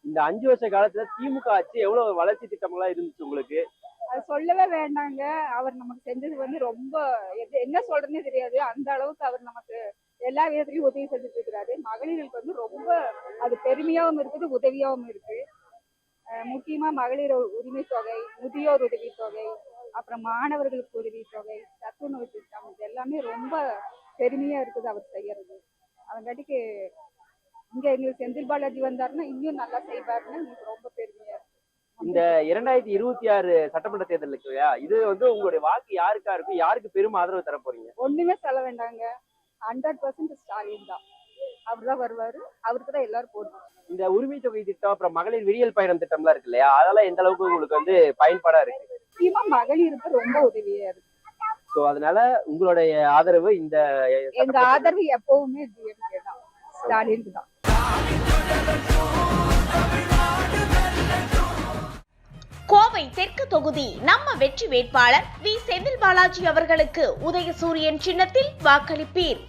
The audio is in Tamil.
இந்த 5 வருஷ காலத்துல திமுக ஆட்சி எவ்வளவு வளர்ச்சி திட்டங்களா இருந்துச்சு உங்களுக்கு? அது சொல்லவே வேண்டாங்க. அவர் நமக்கு செஞ்சது வந்து ரொம்ப என்ன சொல்றதுன்னே தெரியாது. அந்த அளவுக்கு அவர் நமக்கு எல்லா விதத்திலயும் உதவி செஞ்சுட்டு இருக்கிறாரு. மகளிருக்கு வந்து ரொம்ப அது பெருமையாவும் இருக்குது, உதவியாவும் இருக்கு. முக்கியமா மகளிர் உரிமை தொகை, முதியோர் உதவி தொகை, அப்புறம் மாணவர்களுக்கு உதவி தொகை, சத்துணவு திட்டம், இது எல்லாமே ரொம்ப பெருமையா இருக்குது அவர் செய்யறது. அதங்காட்டிக்கு இங்க எங்களுக்கு செந்தில் பாலாஜி வந்தாருன்னா இன்னும் நல்லா செய்வாருன்னு எங்களுக்கு ரொம்ப பெருமையா இருக்கு. இந்த 2026 சட்டமன்ற தேர்தல் இருக்கு இல்லையா? இது வந்து உங்களுடைய வாக்கு யாருக்கா இருக்கும்? யாருக்கு பெரும் ஆதரவு தர போறீங்க? ஒண்ணுமே சொல்ல வேண்டாங்க. 100% ஸ்டாலின் தான். அவர் தான் வருவாரு. அவருக்கு தான் எல்லாரும் போடுவாங்க. இந்த உரிமை தொகை திட்டம், அப்புறம் மகளிர் விடியல் பயணம் திட்டம்லாம் இருக்கு இல்லையா? அதெல்லாம் எந்த அளவுக்கு உங்களுக்கு வந்து பயன்பாடா இருக்கு? முக்கியமா மகளிருக்கு ரொம்ப உதவியா இருக்கு. சோ அதனால உங்களுடைய ஆதரவு இந்த எங்க ஆதரவு எப்பவுமே டிஎம்கே தான், ஸ்டாலினுக்கு தான். கோவை தெற்கு தொகுதி நம்ம வெற்றி வேட்பாளர் வி. செந்தில் பாலாஜி அவர்களுக்கு உதயசூரியன் சின்னத்தில் வாக்களிப்பீர்.